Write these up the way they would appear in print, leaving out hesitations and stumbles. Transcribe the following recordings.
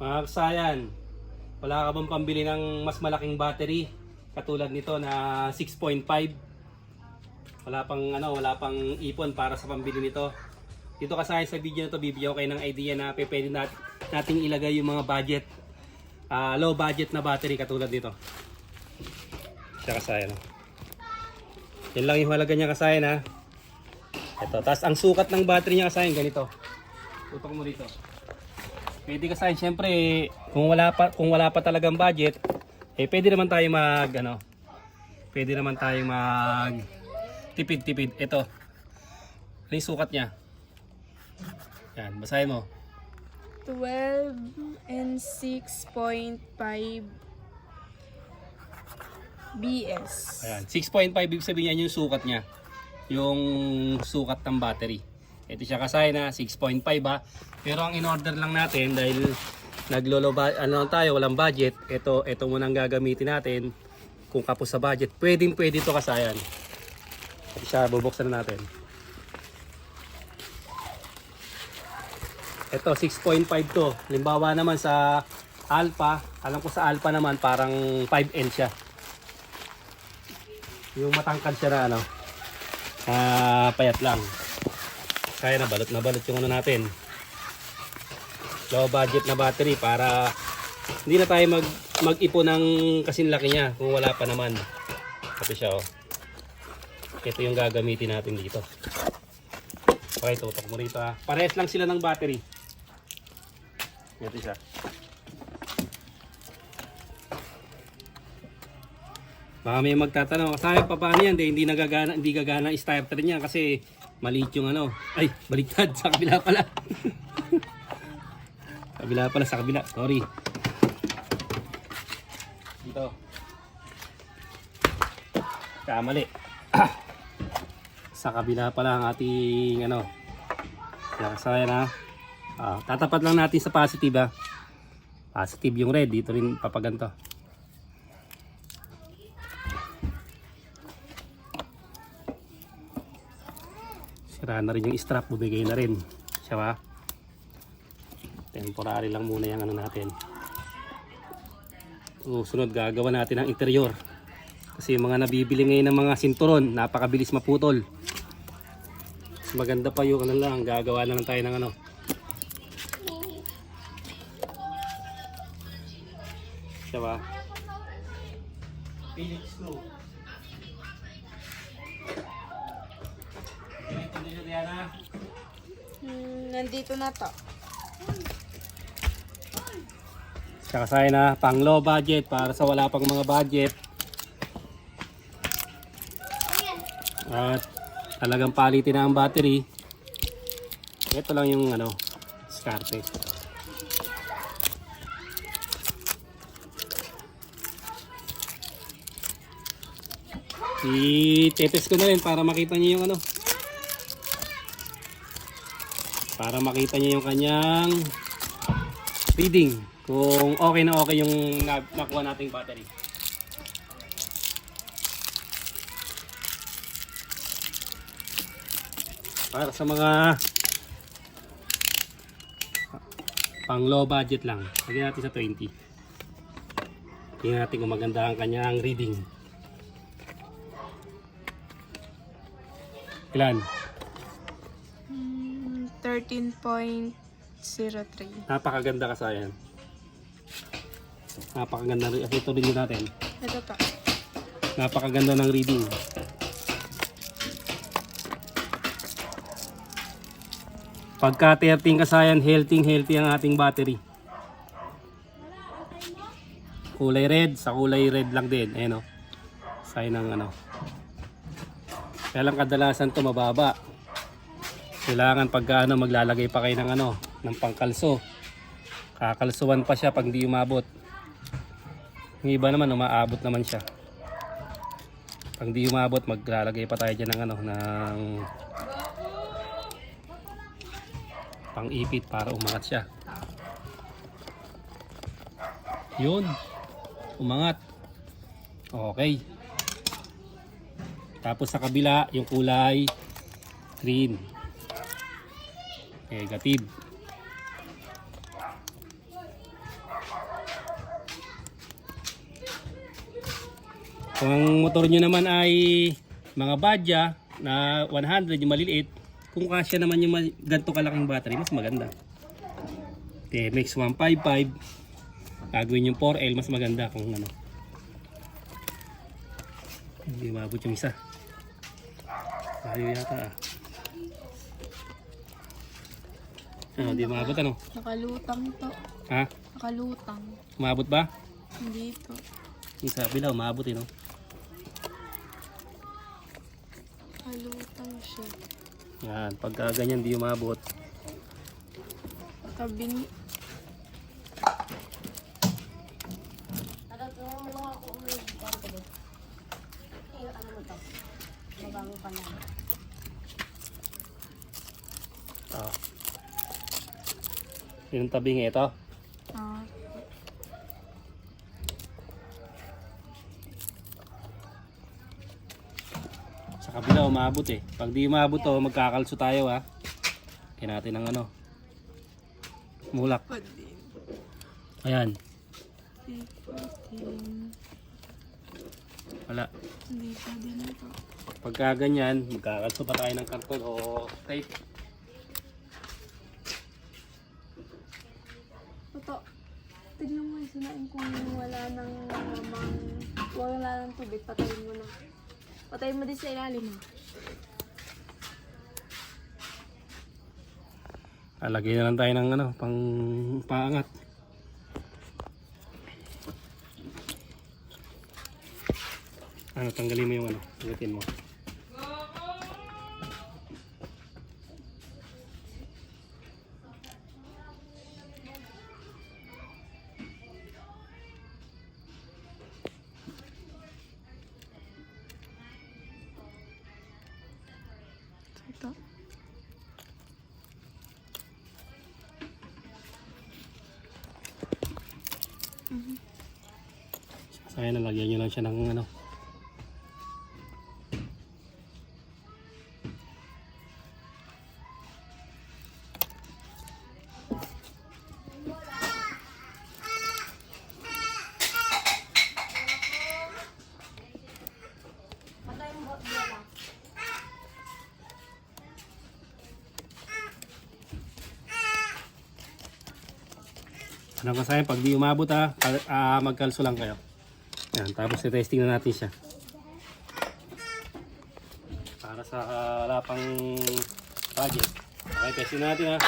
Mga kasayan, wala ka bang pambili ng mas malaking battery katulad nito na 6.5? Wala pang ipon para sa pambili nito. Dito kasayan sa video na to, bibigyan ko kayo ng idea na pwede nating ilagay yung mga budget, low budget na battery katulad nito. Siya kasayan. Yan lang yung halaga niya kasayan ha. Ito, tapos ang sukat ng battery niya kasayan ganito. Tutok mo dito. Pwede kasayan, syempre kung wala pa talagang budget, pwede naman tayo pwede naman tayo mag tipid-tipid. Ito. Ano yung sukat niya? Yan, basahin mo. 12 and 6.5 BS. Ayan, 6.5 ibig sabihin niya yung sukat niya. Yung sukat ng battery. Ito siya kasay na 6.5 ha. Pero ang in-order lang natin dahil tayo, walang budget. Ito muna ang gagamitin natin. Kung kapos sa budget, pwede ito kasayan. Ito siya, bubuksan na natin. Ito 6.5 to. Halimbawa naman sa Alpha, alam ko sa Alpha naman parang 5N siya. Yung matangkad siya na payat lang. Kaya na balot yung natin. Low budget na battery para hindi na tayo mag-ipon ng kasing laki niya kung wala pa naman. Kasi siya ito yung gagamitin natin dito. Okay, tutok mo rito ha. Parehas lang sila ng battery. Ito siya. Baka may magtatanong, sayang pa paano yan? Hindi gagana ang starter niya kasi maliit yung Ay, baliktad. Sa kabila pala. Sa kabila. Sorry. Dito. Kamali. Sa kabila pala ang ating Kaya na. Tatapat lang natin sa positive ha. Positive yung red. Dito rin papaganto. Sira na rin yung strap, bumigay na rin siya ba? Temporary lang muna yung natin. Sunod gagawa natin ang interior kasi yung mga nabibili ngayon ng mga sinturon napakabilis maputol. Mas maganda pa yung gagawa na lang tayo ng siya ba? Phillips screw. Nandito na to. Kakasay na pang low budget para sa wala pang mga budget. At talagang palitin na ang battery. Ito lang yung diskarte. I-test ko na rin para makita niyo yung para makita niyo yung kanyang reading kung okay na okay yung nakuha nating battery. Para sa mga pang low budget lang, lagyan natin sa 20. Tingnan natin kung maganda ang kanyang reading. Ilan? 13.03. Napakaganda kasayan. Napakaganda rin. Ito rin natin. Ito to. Napakaganda ng reading. Pagka 13 kasayan, healthy ang ating battery. Kulay red, sa kulay red lang din. Ayan o. Sign ng Kaya lang kadalasan to mababa. Kailangan pagka maglalagay pa kayo ng pangkalso. Kakalsuan pa siya pag hindi umabot. Yung iba naman umaabot naman siya. Pag hindi umabot maglalagay pa tayo dyan ng pang-ipit para umangat siya. Yun. Umangat. Okay. Tapos sa kabila yung kulay green. Negative. Kung ang motor nyo naman ay mga Badya na 100, yung maliliit, kung kasya naman yung ganito kalaking battery, mas maganda. TMX 155, gagawin yung 4L, mas maganda kung ano. Hindi umabot yung isa. Ayaw yata ah. Ano, di umabot ano? Nakalutang to. Ha? Nakalutang. Umabot ba? Hindi to. Yung sa bila, umabot eh no? Nakalutang siya. Yan, pagka ganyan di umabot. Kabing. Ah. Yung tabing ito. Ah. Sa kabila umabot eh. Pag di umabot to, magkakalso tayo ha. Kaya natin ang ano. Mulak. Pwede. Ayan. 15. Wala. Hindi pwede na to. Pagka ganyan, magkakalso pa tayo ng karton o tape. Toto, tignan mo yung sinain kung wala nang namang, wala nang tubig, patayin mo na. Patayin mo din sa ilalim ha. Alagay na lang tayo ng ano, pang paangat. Ano, tanggalin mo yung ano, tanggatin mo. Ito. Kaya nalagyan nyo lang siya ng ano. Ano kasi pag di umabot ha, magkalso lang kayo. Yan, tapos i-testing na natin siya. Para sa lapang budget. Okay, testing na natin ha.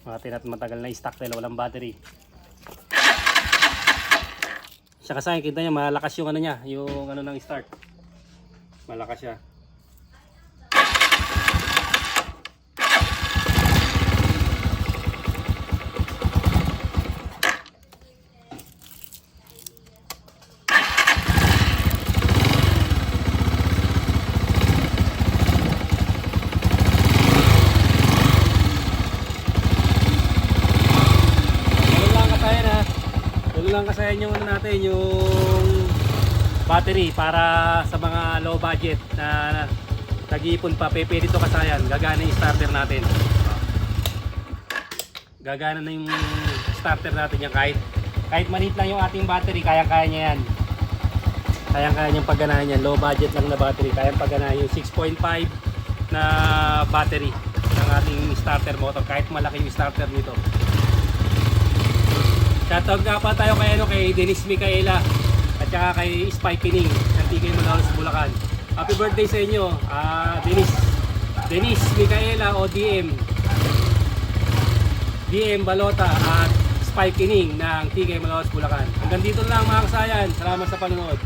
Natin at matagal na i-stock dahil walang battery. Siya kasi kita niya malakas yung ano niya, yung ano ng start. Malakas siya. Lang kasayan yung ano natin, yung battery para sa mga low budget na nag-iipon pa, pwede dito kasayan, gagana yung starter natin. Gagana na yung starter natin yan kahit maliit lang yung ating battery, kaya niya yan. Kaya niyang pagganahan yan, low budget lang na battery, kaya pagganahan yung 6.5 na battery ng ating starter motor, kahit malaki yung starter nito. Shoutout nga pa tayo kay Dennis Micaela at saka kay Spike Pining ng TK Manaus, Bulacan. Happy birthday sa inyo, Dennis Micaela o DM Balota at Spike Pining ng TK Manaus, Bulacan. Hanggang dito lang mga kasayan. Salamat sa panonood.